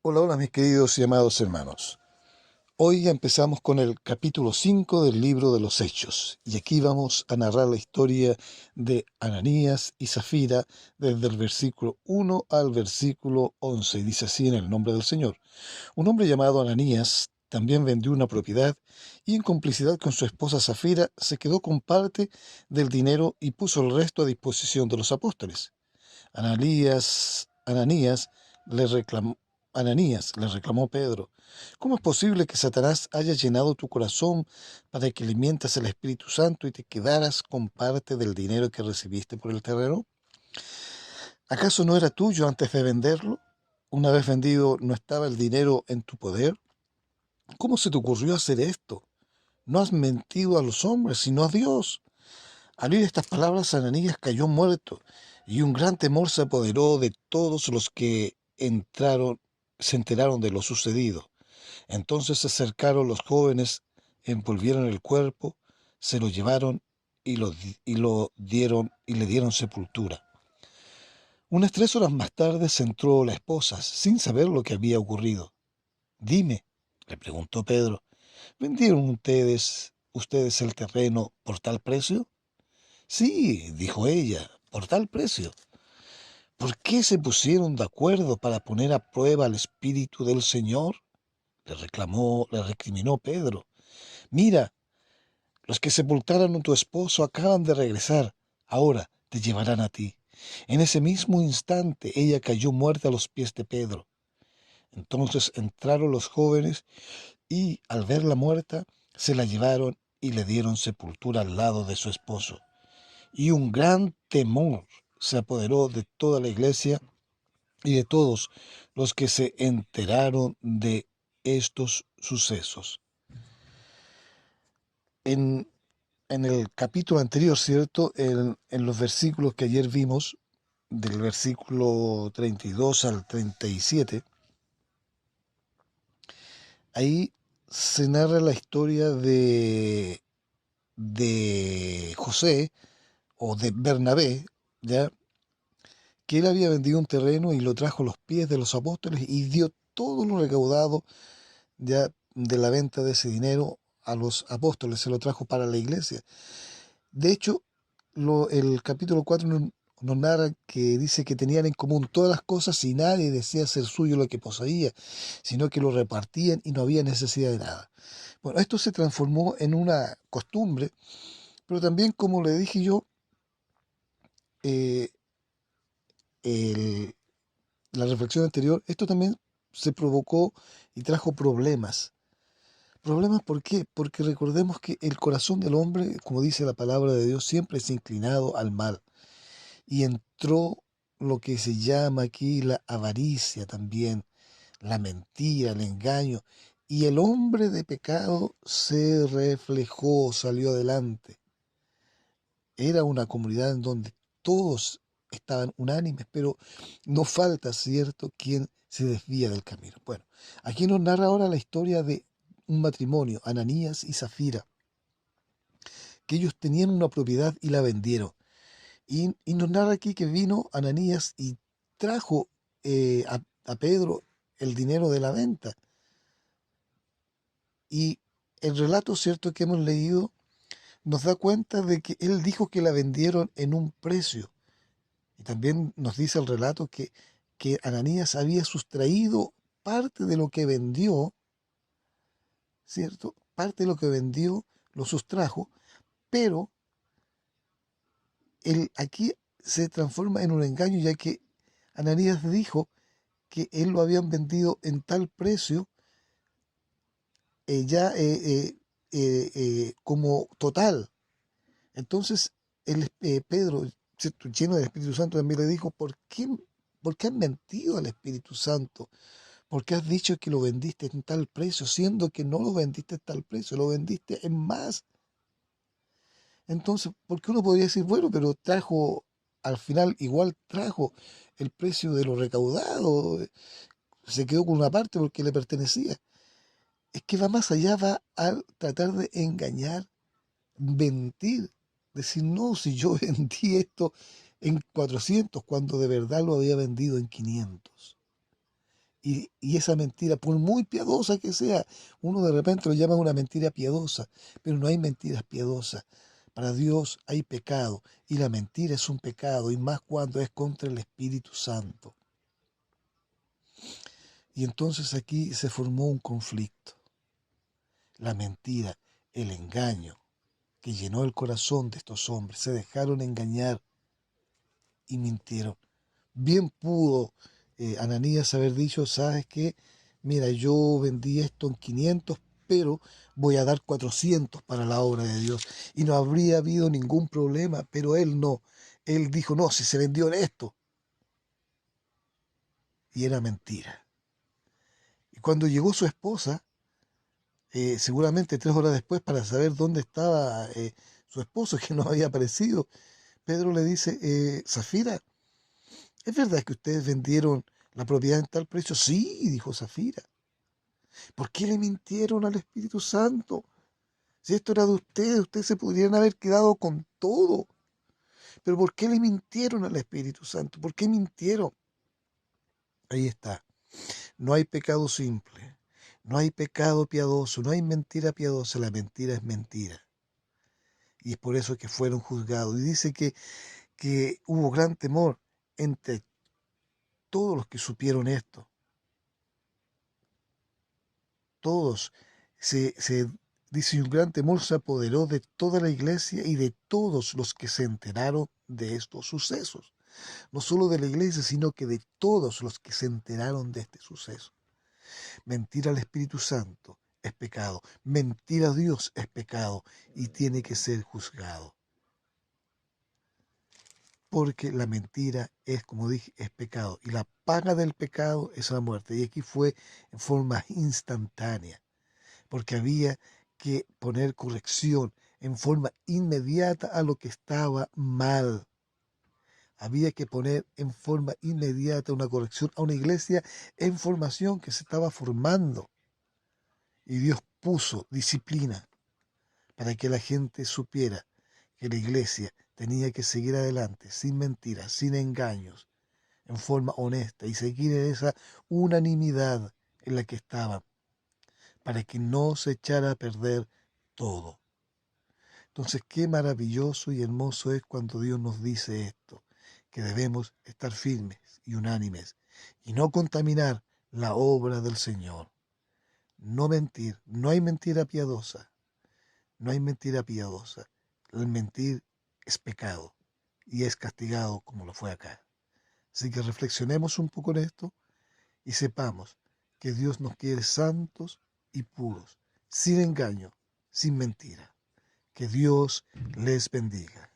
Hola, hola mis queridos y amados hermanos. Hoy ya empezamos con el capítulo 5 del libro de los Hechos y aquí vamos a narrar la historia de Ananías y Zafira desde el versículo 1 al versículo 11 y dice así en el nombre del Señor. Un hombre llamado Ananías también vendió una propiedad y en complicidad con su esposa Zafira se quedó con parte del dinero y puso el resto a disposición de los apóstoles. Ananías le reclamó, Ananías le reclamó Pedro: ¿Cómo es posible que Satanás haya llenado tu corazón para que le mientas al Espíritu Santo y te quedaras con parte del dinero que recibiste por el terreno? ¿Acaso no era tuyo antes de venderlo? Una vez vendido, ¿no estaba el dinero en tu poder? ¿Cómo se te ocurrió hacer esto? No has mentido a los hombres, sino a Dios. Al oír estas palabras, Ananías cayó muerto, y un gran temor se apoderó de todos los que se enteraron de lo sucedido. Entonces se acercaron los jóvenes, envolvieron el cuerpo, se lo llevaron y le dieron sepultura. Unas 3 horas más tarde se entró la esposa, sin saber lo que había ocurrido. Dime, le preguntó Pedro, ¿vendieron ustedes el terreno por tal precio? Sí, dijo ella, por tal precio. ¿Por qué se pusieron de acuerdo para poner a prueba al Espíritu del Señor? Le recriminó Pedro. Mira, los que sepultaron a tu esposo acaban de regresar. Ahora te llevarán a ti. En ese mismo instante ella cayó muerta a los pies de Pedro. Entonces entraron los jóvenes y, al verla muerta, se la llevaron y le dieron sepultura al lado de su esposo. Y un gran temor se apoderó de toda la iglesia y de todos los que se enteraron de estos sucesos. En, en el capítulo anterior, ¿cierto? En los versículos que ayer vimos, del versículo 32 al 37, ahí se narra la historia de José o de Bernabé, ¿ya? Que él había vendido un terreno y lo trajo a los pies de los apóstoles y dio todo lo recaudado ya de la venta de ese dinero a los apóstoles, se lo trajo para la iglesia. De hecho, el capítulo 4 nos narra que dice que tenían en común todas las cosas y nadie decía ser suyo lo que poseía, sino que lo repartían y no había necesidad de nada. Bueno, esto se transformó en una costumbre, pero también, como le dije yo, eh, el- la reflexión anterior, esto también se provocó y trajo problemas. ¿Problemas por qué? Porque recordemos que el corazón del hombre, como dice la palabra de Dios, siempre es inclinado al mal. Y entró lo que se llama aquí la avaricia también, la mentira, el engaño. Y el hombre de pecado se reflejó, salió adelante. Era una comunidad en donde todos estaban unánimes, pero no falta, ¿cierto?, quien se desvía del camino. Bueno, aquí nos narra ahora la historia de un matrimonio, Ananías y Zafira, que ellos tenían una propiedad y la vendieron. Y nos narra aquí que vino Ananías y trajo a Pedro el dinero de la venta. Y el relato, ¿cierto?, que hemos leído nos da cuenta de que él dijo que la vendieron en un precio. Y también nos dice el relato que Ananías había sustraído parte de lo que vendió, ¿cierto? Parte de lo que vendió lo sustrajo, pero aquí se transforma en un engaño, ya que Ananías dijo que él lo habían vendido en tal precio, ya como total. Entonces, Pedro, ¿cierto?, lleno del Espíritu Santo, también le dijo: ¿por qué has mentido al Espíritu Santo? ¿Por qué has dicho que lo vendiste en tal precio, siendo que no lo vendiste en tal precio, lo vendiste en más? Entonces, porque uno podría decir, bueno, pero trajo, al final igual trajo el precio de lo recaudado, se quedó con una parte porque le pertenecía. Es que va más allá, va a tratar de engañar, mentir, decir, no, si yo vendí esto en 400 cuando de verdad lo había vendido en 500. Y esa mentira, por muy piadosa que sea, uno de repente lo llama una mentira piadosa, pero no hay mentiras piadosas. Para Dios hay pecado y la mentira es un pecado y más cuando es contra el Espíritu Santo. Y entonces aquí se formó un conflicto. La mentira, el engaño que llenó el corazón de estos hombres. Se dejaron engañar y mintieron. Bien pudo Ananías haber dicho, ¿sabes qué? Mira, yo vendí esto en 500, pero voy a dar 400 para la obra de Dios. Y no habría habido ningún problema, pero él no. Él dijo, no, si se vendió en esto. Y era mentira. Y cuando llegó su esposa, seguramente 3 horas después, para saber dónde estaba su esposo, que no había aparecido, Pedro le dice, Zafira, ¿es verdad que ustedes vendieron la propiedad en tal precio? Sí, dijo Zafira. ¿Por qué le mintieron al Espíritu Santo? Si esto era de ustedes se podrían haber quedado con todo. Pero ¿por qué le mintieron al Espíritu Santo? ¿Por qué mintieron? Ahí está. No hay pecado simple. No hay pecado piadoso. No hay mentira piadosa. La mentira es mentira. Y es por eso que fueron juzgados. Y dice que hubo gran temor entre todos los que supieron esto. Todos se dice, un gran temor se apoderó de toda la iglesia y de todos los que se enteraron de estos sucesos. No solo de la iglesia, sino que de todos los que se enteraron de este suceso. Mentir al Espíritu Santo es pecado. Mentir a Dios es pecado y tiene que ser juzgado. Porque la mentira es, como dije, es pecado. Y la paga del pecado es la muerte. Y aquí fue en forma instantánea. Porque había que poner corrección en forma inmediata a lo que estaba mal. Había que poner en forma inmediata una corrección a una iglesia en formación que se estaba formando. Y Dios puso disciplina para que la gente supiera que la iglesia tenía que seguir adelante, sin mentiras, sin engaños, en forma honesta y seguir en esa unanimidad en la que estaban, para que no se echara a perder todo. Entonces, qué maravilloso y hermoso es cuando Dios nos dice esto, que debemos estar firmes y unánimes y no contaminar la obra del Señor. No mentir, no hay mentira piadosa, no hay mentira piadosa. El mentir es pecado y es castigado como lo fue acá. Así que reflexionemos un poco en esto y sepamos que Dios nos quiere santos y puros, sin engaño, sin mentira. Que Dios les bendiga.